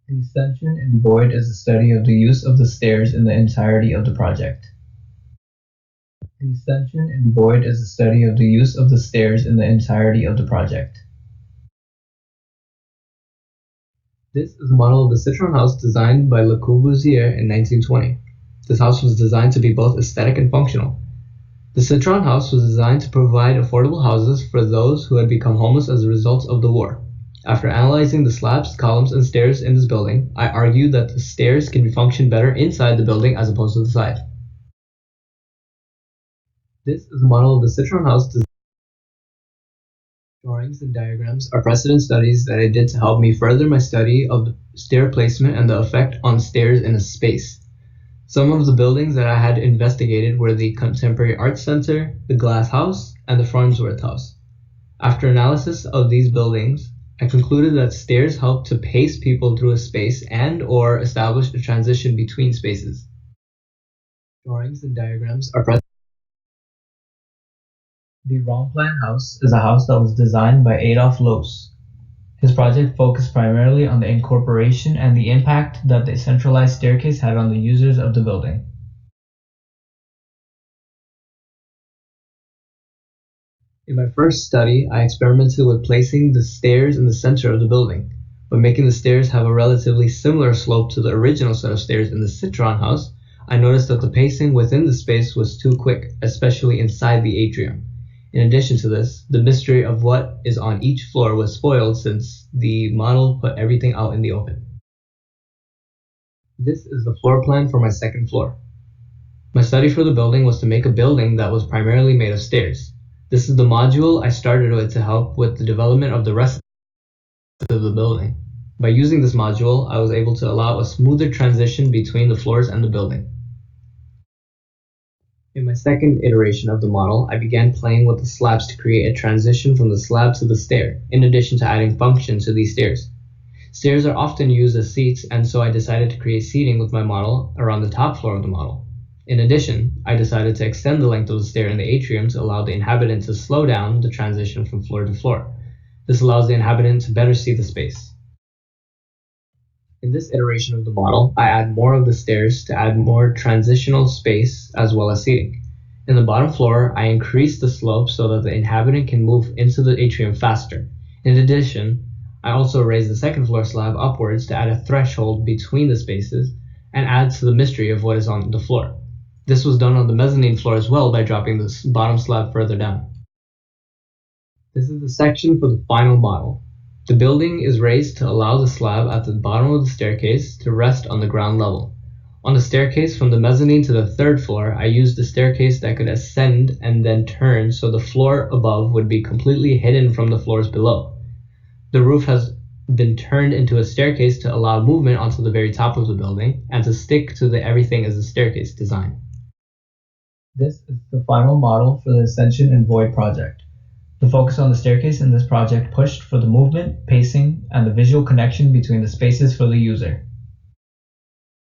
The Ascension in Void is a study of the use of the stairs in the entirety of the project. The Ascension in Void is a study of the use of the stairs in the entirety of the project. This is a model of the Citron house designed by Le Corbusier in 1920. This house was designed to be both aesthetic and functional. The Citron house was designed to provide affordable houses for those who had become homeless as a result of the war. After analyzing the slabs, columns, and stairs in this building, I argued that the stairs can function better inside the building as opposed to the side. This is a model of the Citron house. Drawings and diagrams are precedent studies that I did to help me further my study of the stair placement and the effect on stairs in a space. Some of the buildings that I had investigated were the Contemporary Arts Center, the Glass House, and the Farnsworth House. After analysis of these buildings, I concluded that stairs help to pace people through a space and/or establish a transition between spaces. Drawings and diagrams are present. The Romplan House is a house that was designed by Adolf Loos. His project focused primarily on the incorporation and the impact that the centralized staircase had on the users of the building. In my first study, I experimented with placing the stairs in the center of the building, but making the stairs have a relatively similar slope to the original set of stairs in the Citron house. I noticed that the pacing within the space was too quick, especially inside the atrium. In addition to this, the mystery of what is on each floor was spoiled since the model put everything out in the open. This is the floor plan for my second floor. My study for the building was to make a building that was primarily made of stairs. This is the module I started with to help with the development of the rest of the building. By using this module, I was able to allow a smoother transition between the floors and the building. In my second iteration of the model, I began playing with the slabs to create a transition from the slab to the stair, in addition to adding function to these stairs. Stairs are often used as seats, and so I decided to create seating with my model around the top floor of the model. In addition, I decided to extend the length of the stair in the atrium to allow the inhabitant to slow down the transition from floor to floor. This allows the inhabitant to better see the space. In this iteration of the model, I add more of the stairs to add more transitional space as well as seating. In the bottom floor, I increase the slope so that the inhabitant can move into the atrium faster. In addition, I also raise the second floor slab upwards to add a threshold between the spaces and add to the mystery of what is on the floor. This was done on the mezzanine floor as well by dropping the bottom slab further down. This is the section for the final model. The building is raised to allow the slab at the bottom of the staircase to rest on the ground level. On the staircase from the mezzanine to the third floor, I used a staircase that could ascend and then turn so the floor above would be completely hidden from the floors below. The roof has been turned into a staircase to allow movement onto the very top of the building and to stick to the everything as a staircase design. This is the final model for the Ascension and Void project. The focus on the staircase in this project pushed for the movement, pacing, and the visual connection between the spaces for the user.